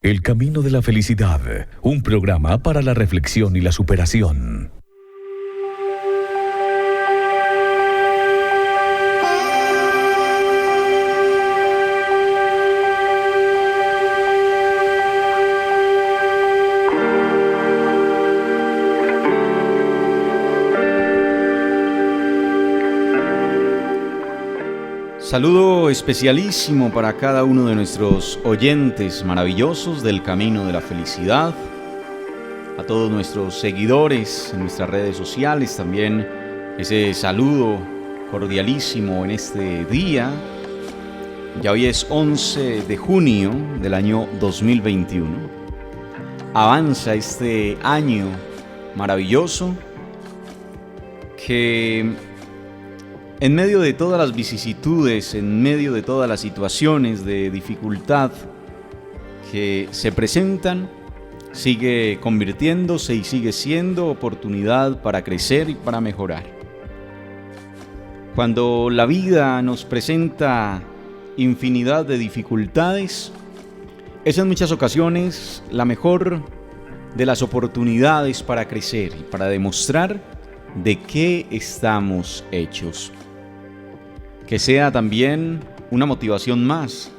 El camino de la felicidad, un programa para la reflexión y la superación. Saludo especialísimo para cada uno de nuestros oyentes maravillosos del Camino de la Felicidad, a todos nuestros seguidores en nuestras redes sociales, también ese saludo cordialísimo en este día. Ya hoy es 11 de junio del año 2021. Avanza este año maravilloso que en medio de todas las vicisitudes, en medio de todas las situaciones de dificultad que se presentan, sigue convirtiéndose y sigue siendo oportunidad para crecer y para mejorar. Cuando la vida nos presenta infinidad de dificultades, es en muchas ocasiones la mejor de las oportunidades para crecer y para demostrar de qué estamos hechos. Que sea también una motivación más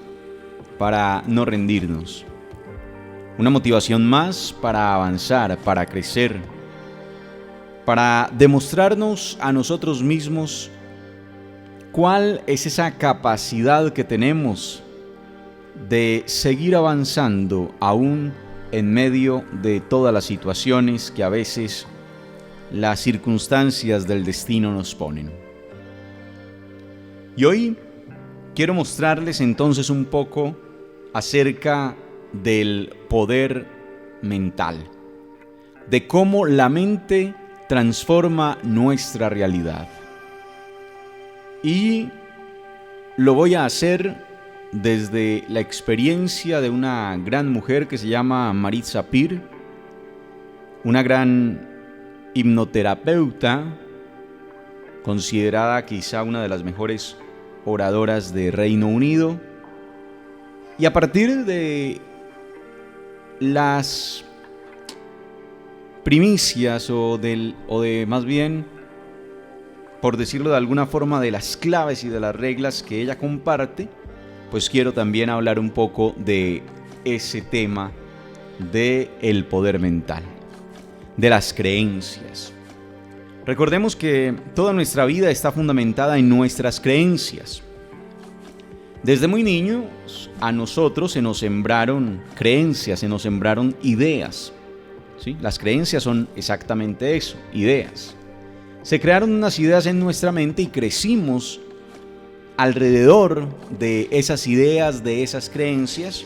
para no rendirnos, una motivación más para avanzar, para crecer, para demostrarnos a nosotros mismos cuál es esa capacidad que tenemos de seguir avanzando aún en medio de todas las situaciones que a veces las circunstancias del destino nos ponen. Y hoy quiero mostrarles entonces un poco acerca del poder mental, de cómo la mente transforma nuestra realidad. Y lo voy a hacer desde la experiencia de una gran mujer que se llama Maritza Pir, una gran hipnoterapeuta, considerada quizá una de las mejores oradoras de Reino Unido, y a partir de las primicias o de más bien, por decirlo de alguna forma, de las claves y de las reglas que ella comparte, pues quiero también hablar un poco de ese tema del poder mental, de las creencias. Recordemos que toda nuestra vida está fundamentada en nuestras creencias. Desde muy niños a nosotros se nos sembraron creencias, se nos sembraron ideas. ¿Sí? Las creencias son exactamente eso, ideas. Se crearon unas ideas en nuestra mente y crecimos alrededor de esas ideas, de esas creencias.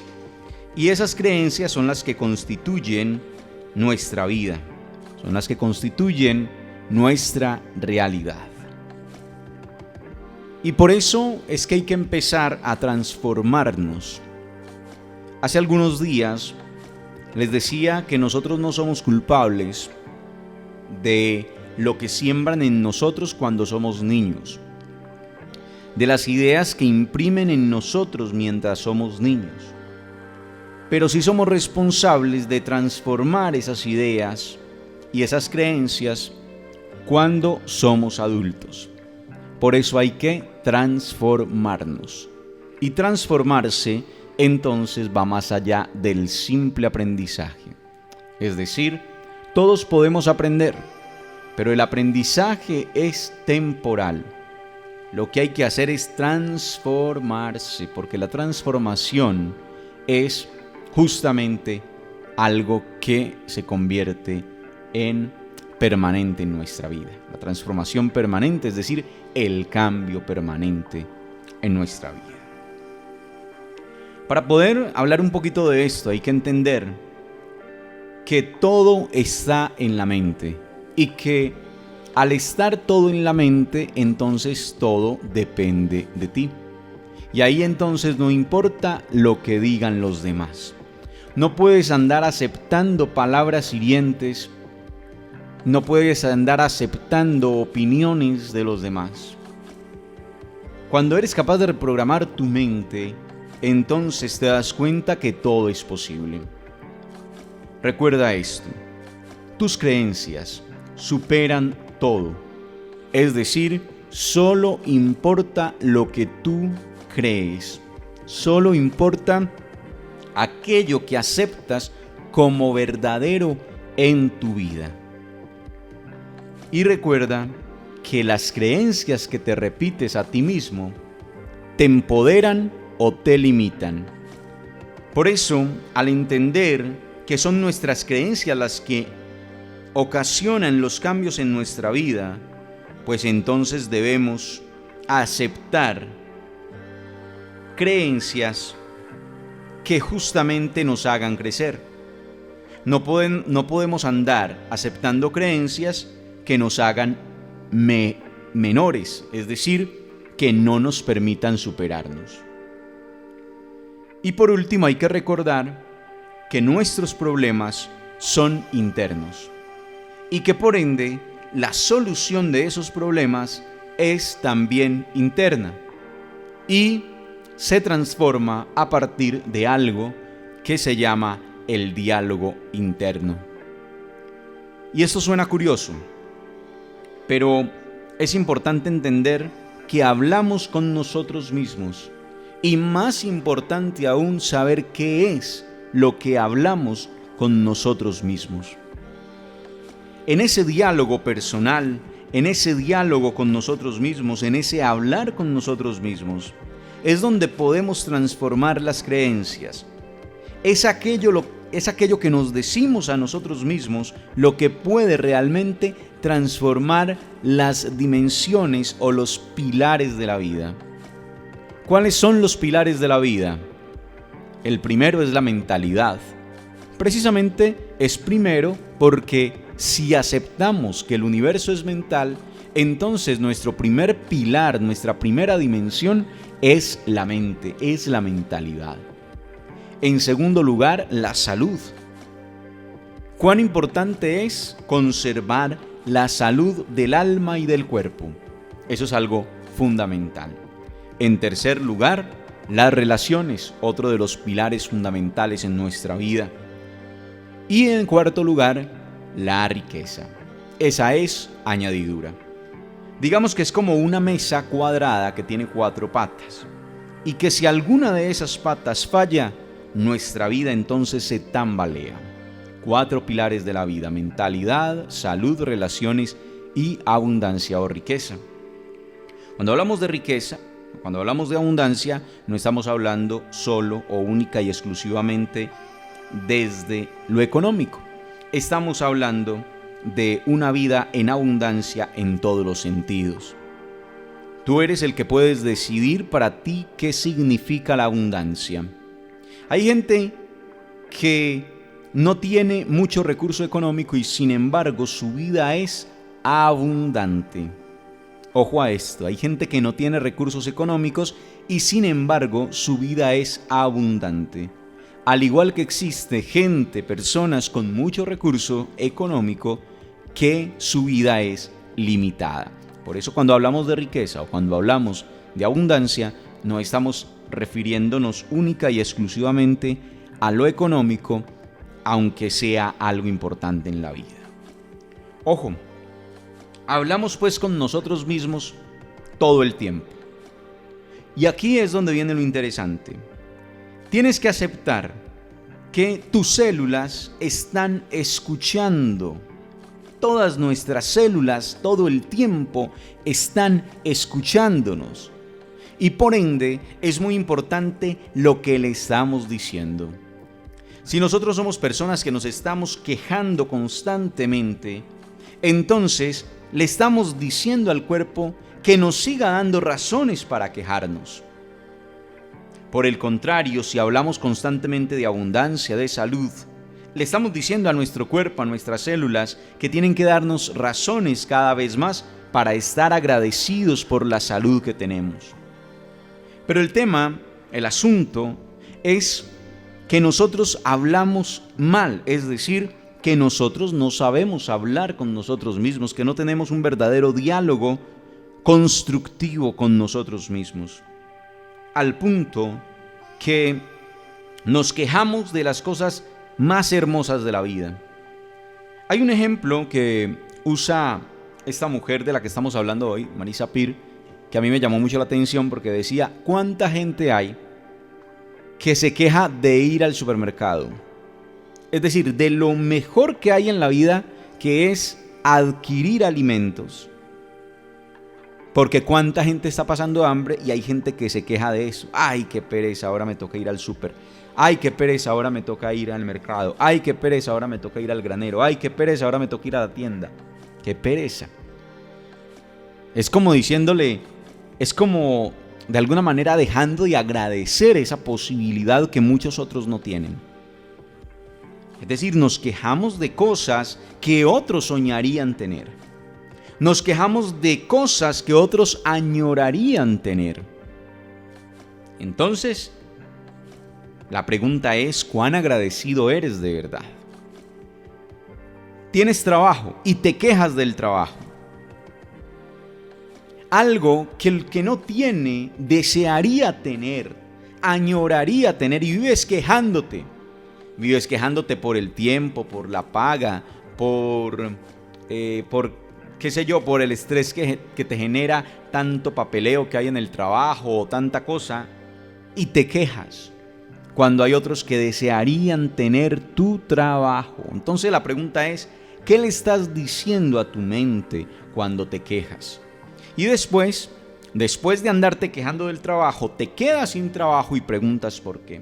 Y esas creencias son las que constituyen nuestra vida, son las que constituyen nuestra realidad. Y por eso es que hay que empezar a transformarnos. Hace algunos días les decía que nosotros no somos culpables de lo que siembran en nosotros cuando somos niños, de las ideas que imprimen en nosotros mientras somos niños. Pero sí somos responsables de transformar esas ideas y esas creencias cuando somos adultos. Por eso hay que transformarnos. Y transformarse entonces va más allá del simple aprendizaje. Es decir, todos podemos aprender, pero el aprendizaje es temporal. Lo que hay que hacer es transformarse, porque la transformación es justamente algo que se convierte en permanente en nuestra vida. La transformación permanente, es decir, el cambio permanente en nuestra vida. Para poder hablar un poquito de esto, hay que entender que todo está en la mente y que al estar todo en la mente, entonces todo depende de ti. Y ahí entonces no importa lo que digan los demás. No puedes andar aceptando palabras hirientes. No puedes andar aceptando opiniones de los demás. Cuando eres capaz de reprogramar tu mente, entonces te das cuenta que todo es posible. Recuerda esto: tus creencias superan todo. Es decir, solo importa lo que tú crees. Solo importa aquello que aceptas como verdadero en tu vida. Y recuerda que las creencias que te repites a ti mismo te empoderan o te limitan. Por eso, al entender que son nuestras creencias las que ocasionan los cambios en nuestra vida, pues entonces debemos aceptar creencias que justamente nos hagan crecer. No podemos andar aceptando creencias que nos hagan menores, es decir, que no nos permitan superarnos. Y por último, hay que recordar que nuestros problemas son internos y que por ende la solución de esos problemas es también interna y se transforma a partir de algo que se llama el diálogo interno. Y esto suena curioso, pero es importante entender que hablamos con nosotros mismos y, más importante aún, saber qué es lo que hablamos con nosotros mismos. En ese diálogo personal, en ese diálogo con nosotros mismos, en ese hablar con nosotros mismos, es donde podemos transformar las creencias. Es aquello que nos decimos a nosotros mismos lo que puede realmente transformar las dimensiones o los pilares de la vida. ¿Cuáles son los pilares de la vida? El primero es la mentalidad. Precisamente es primero porque si aceptamos que el universo es mental, entonces nuestro primer pilar, nuestra primera dimensión es la mente, es la mentalidad. En segundo lugar, la salud. ¿Cuán importante es conservar la salud del alma y del cuerpo? Eso es algo fundamental. En tercer lugar, las relaciones, otro de los pilares fundamentales en nuestra vida. Y en cuarto lugar, la riqueza. Esa es añadidura. Digamos que es como una mesa cuadrada que tiene 4 patas. Y que si alguna de esas patas falla, nuestra vida entonces se tambalea. 4 pilares de la vida: mentalidad, salud, relaciones y abundancia o riqueza. Cuando hablamos de riqueza, cuando hablamos de abundancia, no estamos hablando solo o única y exclusivamente desde lo económico. Estamos hablando de una vida en abundancia en todos los sentidos. Tú eres el que puedes decidir para ti qué significa la abundancia. Hay gente que no tiene mucho recurso económico y sin embargo su vida es abundante. Ojo a esto, hay gente que no tiene recursos económicos y sin embargo su vida es abundante. Al igual que existe personas con mucho recurso económico que su vida es limitada. Por eso cuando hablamos de riqueza o cuando hablamos de abundancia, no estamos refiriéndonos única y exclusivamente a lo económico, aunque sea algo importante en la vida. Ojo, hablamos pues con nosotros mismos todo el tiempo. Y aquí es donde viene lo interesante. Tienes que aceptar que tus células están escuchando. Todas nuestras células todo el tiempo están escuchándonos. Y por ende es muy importante lo que le estamos diciendo. Si nosotros somos personas que nos estamos quejando constantemente, entonces le estamos diciendo al cuerpo que nos siga dando razones para quejarnos. Por el contrario, si hablamos constantemente de abundancia, de salud, le estamos diciendo a nuestro cuerpo, a nuestras células, que tienen que darnos razones cada vez más para estar agradecidos por la salud que tenemos. Pero el asunto es que nosotros hablamos mal, es decir, que nosotros no sabemos hablar con nosotros mismos, que no tenemos un verdadero diálogo constructivo con nosotros mismos. Al punto que nos quejamos de las cosas más hermosas de la vida. Hay un ejemplo que usa esta mujer de la que estamos hablando hoy, Marisa Peer, que a mí me llamó mucho la atención porque decía, ¿cuánta gente hay que se queja de ir al supermercado? Es decir, de lo mejor que hay en la vida, que es adquirir alimentos. Porque cuánta gente está pasando hambre y hay gente que se queja de eso. Ay, qué pereza, ahora me toca ir al súper. Ay, qué pereza, ahora me toca ir al mercado. Ay, qué pereza, ahora me toca ir al granero. Ay, qué pereza, ahora me toca ir a la tienda. Qué pereza. Es como diciéndole, es como de alguna manera dejando de agradecer esa posibilidad que muchos otros no tienen. Es decir, nos quejamos de cosas que otros soñarían tener. Nos quejamos de cosas que otros añorarían tener. Entonces, la pregunta es, ¿cuán agradecido eres de verdad? Tienes trabajo y te quejas del trabajo. Algo que el que no tiene desearía tener, añoraría tener, y vives quejándote. Vives quejándote por el tiempo, por la paga, por qué sé yo, por el estrés que te genera tanto papeleo que hay en el trabajo o tanta cosa, y te quejas cuando hay otros que desearían tener tu trabajo. Entonces la pregunta es, ¿qué le estás diciendo a tu mente cuando te quejas? Y después de andarte quejando del trabajo, te quedas sin trabajo y preguntas por qué.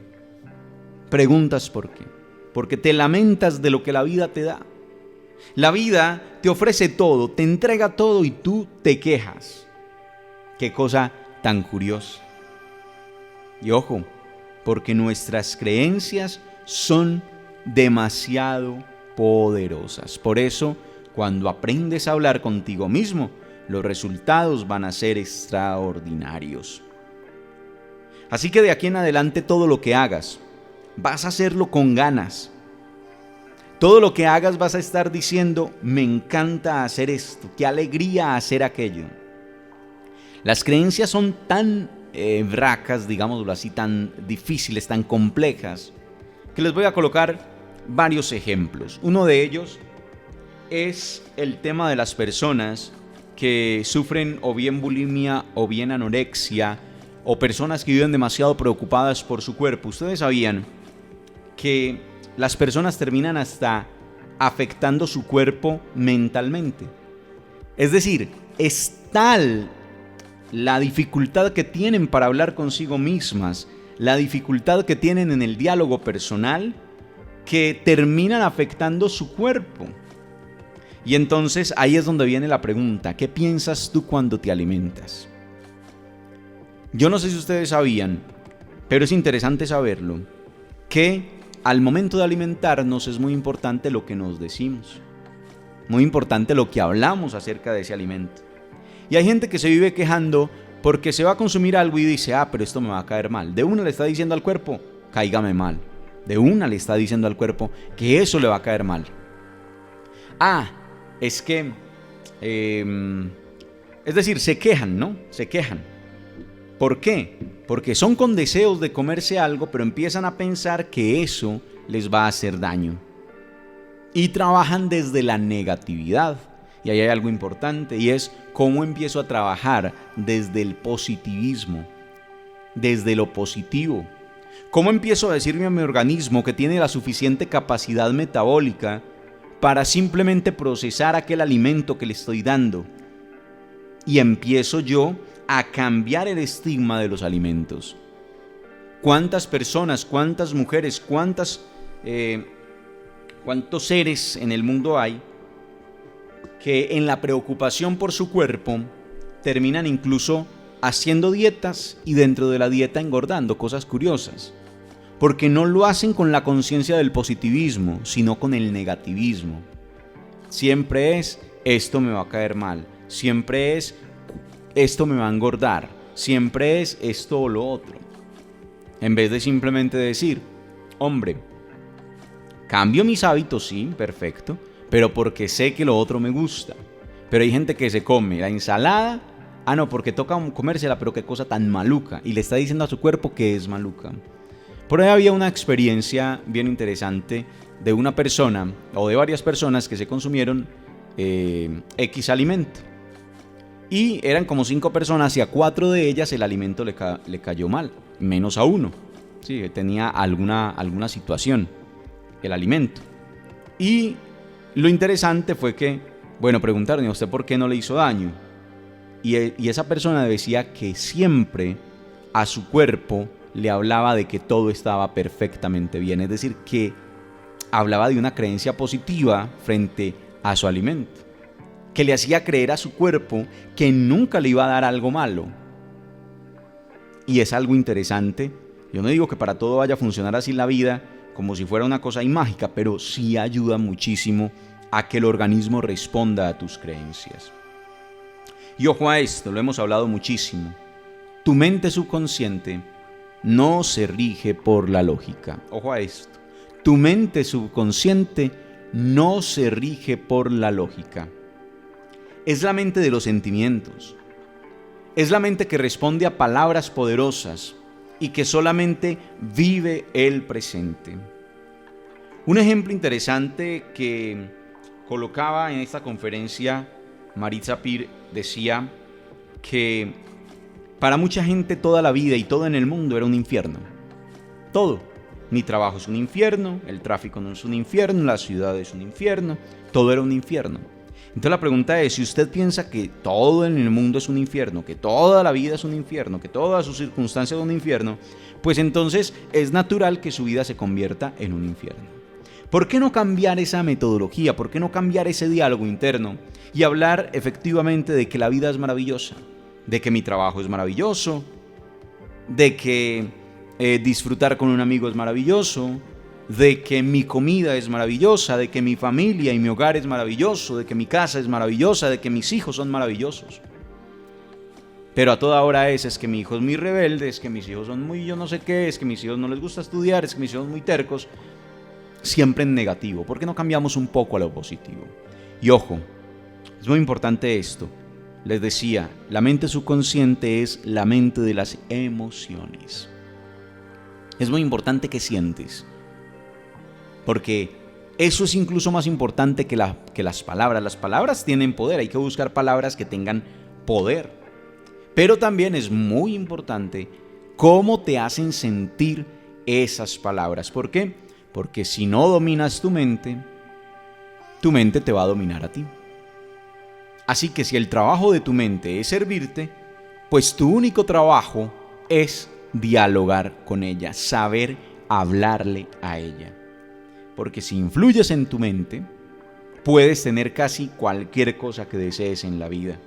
Preguntas por qué. Porque te lamentas de lo que la vida te da. La vida te ofrece todo, te entrega todo y tú te quejas. Qué cosa tan curiosa. Y ojo, porque nuestras creencias son demasiado poderosas. Por eso, cuando aprendes a hablar contigo mismo, los resultados van a ser extraordinarios. Así que de aquí en adelante todo lo que hagas, vas a hacerlo con ganas. Todo lo que hagas vas a estar diciendo, me encanta hacer esto, qué alegría hacer aquello. Las creencias son tan bracas, digámoslo así, tan difíciles, tan complejas, que les voy a colocar varios ejemplos. Uno de ellos es el tema de las personas que sufren o bien bulimia o bien anorexia, o personas que viven demasiado preocupadas por su cuerpo. Ustedes sabían que las personas terminan hasta afectando su cuerpo mentalmente. Es decir, es tal la dificultad que tienen para hablar consigo mismas, la dificultad que tienen en el diálogo personal, que terminan afectando su cuerpo. Y entonces ahí es donde viene la pregunta, ¿qué piensas tú cuando te alimentas? Yo no sé si ustedes sabían, pero es interesante saberlo, que al momento de alimentarnos es muy importante lo que nos decimos, muy importante lo que hablamos acerca de ese alimento. Y hay gente que se vive quejando porque se va a consumir algo y dice, pero esto me va a caer mal. De una le está diciendo al cuerpo, cáigame mal. De una le está diciendo al cuerpo que eso le va a caer mal. Es que, es decir, se quejan, ¿no? Se quejan. ¿Por qué? Porque son con deseos de comerse algo, pero empiezan a pensar que eso les va a hacer daño. Y trabajan desde la negatividad. Y ahí hay algo importante, y es cómo empiezo a trabajar desde el positivismo, desde lo positivo. ¿Cómo empiezo a decirme a mi organismo que tiene la suficiente capacidad metabólica para simplemente procesar aquel alimento que le estoy dando? Y empiezo yo a cambiar el estigma de los alimentos. ¿Cuántas personas, cuántas mujeres, cuántos seres en el mundo hay que en la preocupación por su cuerpo terminan incluso haciendo dietas y dentro de la dieta engordando? Cosas curiosas, porque no lo hacen con la conciencia del positivismo, sino con el negativismo. Siempre es, esto me va a caer mal, siempre es, esto me va a engordar, siempre es esto o lo otro. En vez de simplemente decir, hombre, cambio mis hábitos, sí, perfecto, pero porque sé que lo otro me gusta. Pero hay gente que se come la ensalada, no, porque toca comérsela, pero qué cosa tan maluca, y le está diciendo a su cuerpo que es maluca. Por ahí había una experiencia bien interesante de una persona o de varias personas que se consumieron X alimento. Y eran como 5 personas y a 4 de ellas el alimento le cayó mal, menos a uno. Sí, tenía alguna situación el alimento. Y lo interesante fue que, bueno, preguntaron: ¿y a usted por qué no le hizo daño? Y esa persona decía que siempre a su cuerpo le hablaba de que todo estaba perfectamente bien. Es decir, que hablaba de una creencia positiva frente a su alimento, que le hacía creer a su cuerpo que nunca le iba a dar algo malo. Y es algo interesante. Yo no digo que para todo vaya a funcionar así la vida, como si fuera una cosa mágica, pero sí ayuda muchísimo a que el organismo responda a tus creencias. Y ojo a esto, lo hemos hablado muchísimo. Tu mente subconsciente no se rige por la lógica. Ojo a esto. Tu mente subconsciente no se rige por la lógica. Es la mente de los sentimientos. Es la mente que responde a palabras poderosas y que solamente vive el presente. Un ejemplo interesante que colocaba en esta conferencia Maritza Pir decía que para mucha gente toda la vida y todo en el mundo era un infierno. Todo. Mi trabajo es un infierno, el tráfico no es un infierno, la ciudad es un infierno, todo era un infierno. Entonces la pregunta es, si usted piensa que todo en el mundo es un infierno, que toda la vida es un infierno, que todas sus circunstancias son un infierno, pues entonces es natural que su vida se convierta en un infierno. ¿Por qué no cambiar esa metodología? ¿Por qué no cambiar ese diálogo interno y hablar efectivamente de que la vida es maravillosa? De que mi trabajo es maravilloso, de que disfrutar con un amigo es maravilloso, de que mi comida es maravillosa, de que mi familia y mi hogar es maravilloso, de que mi casa es maravillosa, de que mis hijos son maravillosos. Pero a toda hora es que mi hijo es muy rebelde, es que mis hijos son muy yo no sé qué, es que mis hijos no les gusta estudiar, es que mis hijos son muy tercos. Siempre en negativo. ¿Por qué no cambiamos un poco a lo positivo? Y ojo, es muy importante esto. Les decía, la mente subconsciente es la mente de las emociones. Es muy importante que sientes, porque eso es incluso más importante que las palabras. Las palabras tienen poder, hay que buscar palabras que tengan poder. Pero también es muy importante cómo te hacen sentir esas palabras. ¿Por qué? Porque si no dominas tu mente te va a dominar a ti. Así que si el trabajo de tu mente es servirte, pues tu único trabajo es dialogar con ella, saber hablarle a ella. Porque si influyes en tu mente, puedes tener casi cualquier cosa que desees en la vida.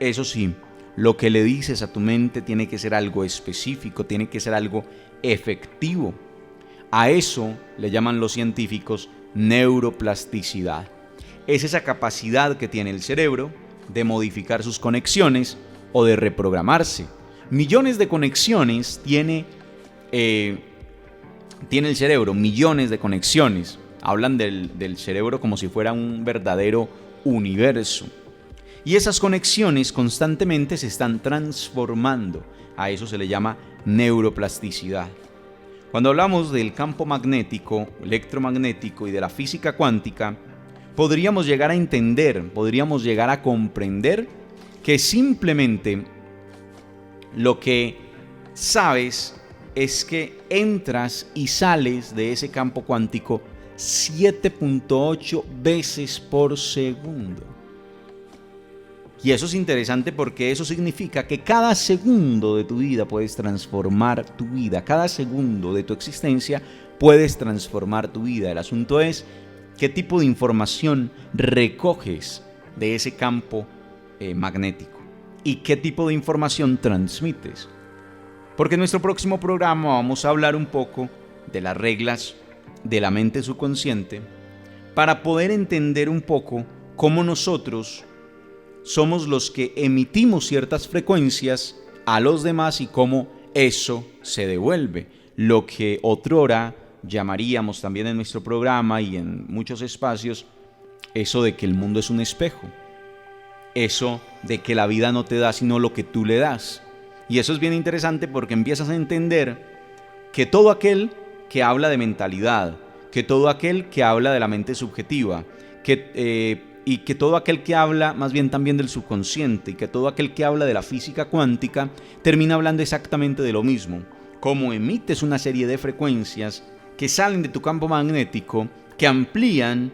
Eso sí, lo que le dices a tu mente tiene que ser algo específico, tiene que ser algo efectivo. A eso le llaman los científicos neuroplasticidad. Es esa capacidad que tiene el cerebro de modificar sus conexiones o de reprogramarse. Millones de conexiones tiene el cerebro, millones de conexiones. Hablan del cerebro como si fuera un verdadero universo. Y esas conexiones constantemente se están transformando. A eso se le llama neuroplasticidad. Cuando hablamos del campo magnético, electromagnético y de la física cuántica, podríamos llegar a entender, podríamos llegar a comprender que simplemente lo que sabes es que entras y sales de ese campo cuántico 7.8 veces por segundo. Y eso es interesante porque eso significa que cada segundo de tu vida puedes transformar tu vida. Cada segundo de tu existencia puedes transformar tu vida. El asunto es qué tipo de información recoges de ese campo magnético y qué tipo de información transmites. Porque en nuestro próximo programa vamos a hablar un poco de las reglas de la mente subconsciente para poder entender un poco cómo nosotros somos los que emitimos ciertas frecuencias a los demás y cómo eso se devuelve. Lo que otrora llamaríamos también en nuestro programa y en muchos espacios, eso de que el mundo es un espejo. Eso de que la vida no te da sino lo que tú le das. Y eso es bien interesante porque empiezas a entender que todo aquel que habla de mentalidad, que todo aquel que habla de la mente subjetiva, y que todo aquel que habla más bien también del subconsciente, y que todo aquel que habla de la física cuántica termina hablando exactamente de lo mismo. Como emites una serie de frecuencias que salen de tu campo magnético, que amplían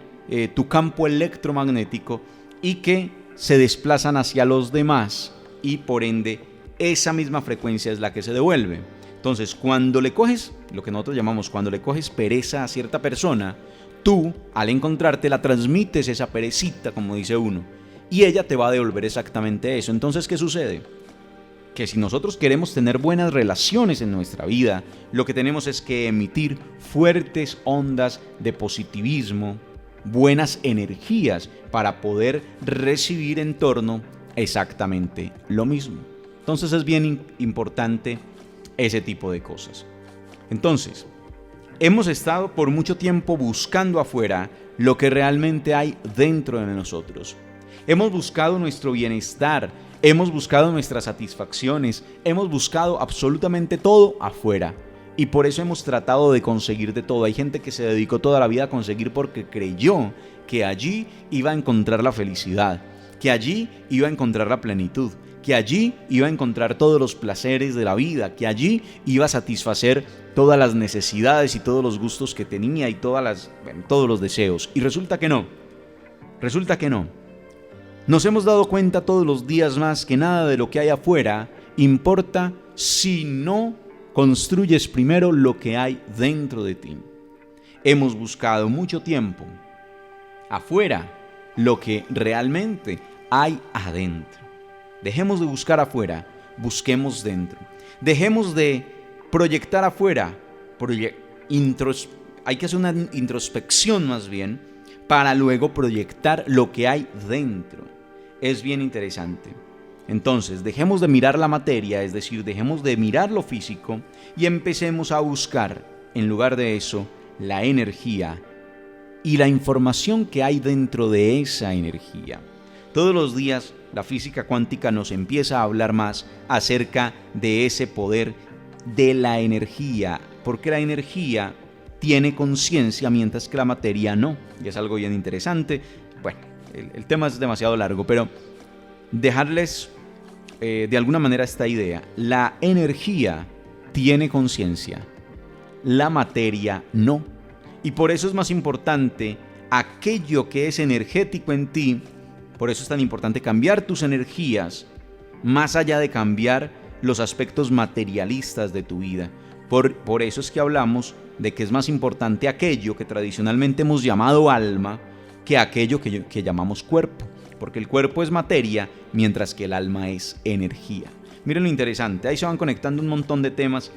tu campo electromagnético y que se desplazan hacia los demás, y por ende esa misma frecuencia es la que se devuelve. Entonces, cuando le coges, lo que nosotros llamamos, cuando le coges pereza a cierta persona, tú, al encontrarte, la transmites esa perecita, como dice uno, y ella te va a devolver exactamente eso. Entonces, ¿qué sucede? Que si nosotros queremos tener buenas relaciones en nuestra vida, lo que tenemos es que emitir fuertes ondas de positivismo, buenas energías, para poder recibir en torno exactamente lo mismo. Entonces es bien importante ese tipo de cosas. Entonces, hemos estado por mucho tiempo buscando afuera lo que realmente hay dentro de nosotros. Hemos buscado nuestro bienestar, hemos buscado nuestras satisfacciones, hemos buscado absolutamente todo afuera. Y por eso hemos tratado de conseguir de todo. Hay gente que se dedicó toda la vida a conseguir porque creyó que allí iba a encontrar la felicidad, que allí iba a encontrar la plenitud, que allí iba a encontrar todos los placeres de la vida, que allí iba a satisfacer todas las necesidades y todos los gustos que tenía y todos los deseos. Y resulta que no. Nos hemos dado cuenta todos los días más que nada de lo que hay afuera importa si no construyes primero lo que hay dentro de ti. Hemos buscado mucho tiempo afuera lo que realmente hay adentro. Dejemos de buscar afuera, busquemos dentro. Dejemos de proyectar afuera, hay que hacer una introspección más bien, para luego proyectar lo que hay dentro. Es bien interesante. Entonces, dejemos de mirar la materia, es decir, dejemos de mirar lo físico y empecemos a buscar, en lugar de eso, la energía y la información que hay dentro de esa energía. Todos los días la física cuántica nos empieza a hablar más acerca de ese poder de la energía, porque la energía tiene conciencia mientras que la materia no, y es algo bien interesante. Bueno, el tema es demasiado largo, pero dejarles de alguna manera esta idea. La energía tiene conciencia, la materia no, y por eso es más importante aquello que es energético en ti. Por eso es tan importante cambiar tus energías, más allá de cambiar los aspectos materialistas de tu vida. Por eso es que hablamos de que es más importante aquello que tradicionalmente hemos llamado alma que aquello que llamamos cuerpo, porque el cuerpo es materia, mientras que el alma es energía. Miren lo interesante, ahí se van conectando un montón de temas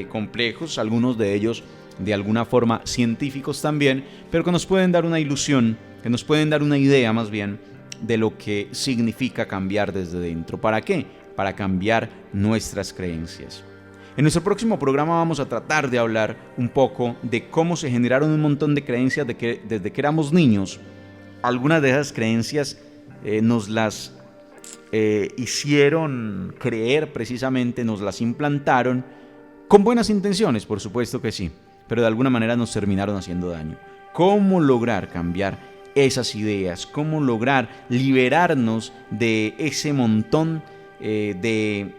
complejos, algunos de ellos de alguna forma científicos también, pero que nos pueden dar una ilusión, que nos pueden dar una idea más bien de lo que significa cambiar desde dentro. ¿Para qué? Para cambiar nuestras creencias. En nuestro próximo programa vamos a tratar de hablar un poco de cómo se generaron un montón de creencias desde que éramos niños. Algunas de esas creencias nos las hicieron creer precisamente, nos las implantaron con buenas intenciones, por supuesto que sí, pero de alguna manera nos terminaron haciendo daño. ¿Cómo lograr cambiar esas ideas? ¿Cómo lograr liberarnos de ese montón de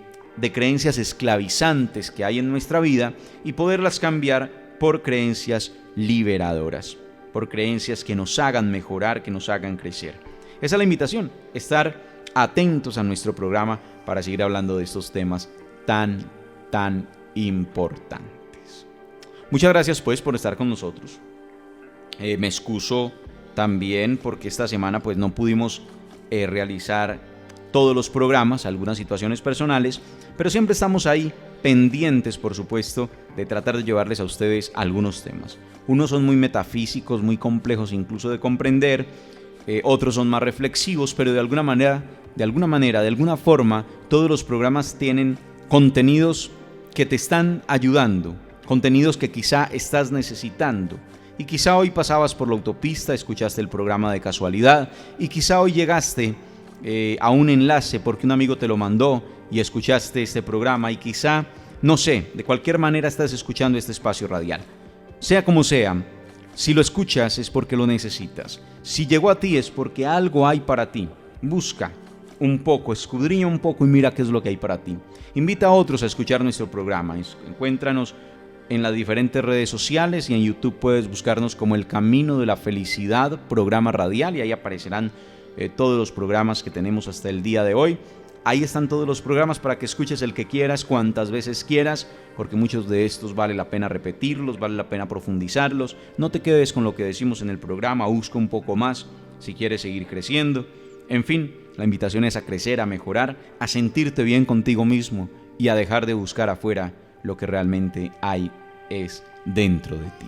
creencias esclavizantes que hay en nuestra vida y poderlas cambiar por creencias liberadoras, por creencias que nos hagan mejorar, que nos hagan crecer? Esa es la invitación, estar atentos a nuestro programa para seguir hablando de estos temas tan importantes. Muchas gracias pues por estar con nosotros. Me excuso también porque esta semana pues no pudimos realizar todos los programas, algunas situaciones personales, pero siempre estamos ahí pendientes, por supuesto, de tratar de llevarles a ustedes algunos temas. Unos son muy metafísicos, muy complejos incluso de comprender, otros son más reflexivos, pero de alguna forma, todos los programas tienen contenidos que te están ayudando, contenidos que quizá estás necesitando. Y quizá hoy pasabas por la autopista, escuchaste el programa de casualidad, y quizá hoy llegaste a un enlace porque un amigo te lo mandó y escuchaste este programa, y quizá No sé, de cualquier manera estás escuchando este espacio radial. Sea como sea, si lo escuchas es porque lo necesitas. Si llegó a ti es porque algo hay para ti. Busca un poco, escudriña un poco y mira qué es lo que hay para ti. Invita a otros a escuchar nuestro programa. Encuéntranos en las diferentes redes sociales y en YouTube puedes buscarnos como El Camino de la Felicidad, programa radial, y ahí aparecerán todos los programas que tenemos hasta el día de hoy. Ahí están todos los programas para que escuches el que quieras, cuantas veces quieras, porque muchos de estos vale la pena repetirlos, vale la pena profundizarlos. No te quedes con lo que decimos en el programa, busca un poco más si quieres seguir creciendo. En fin, la invitación es a crecer, a mejorar, a sentirte bien contigo mismo y a dejar de buscar afuera lo que realmente hay es dentro de ti.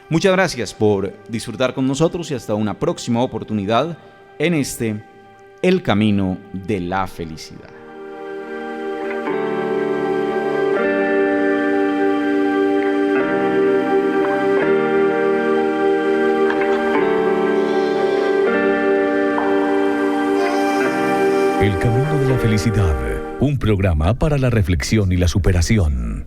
Muchas gracias por disfrutar con nosotros y hasta una próxima oportunidad en El Camino de la Felicidad. El Camino de la Felicidad, un programa para la reflexión y la superación.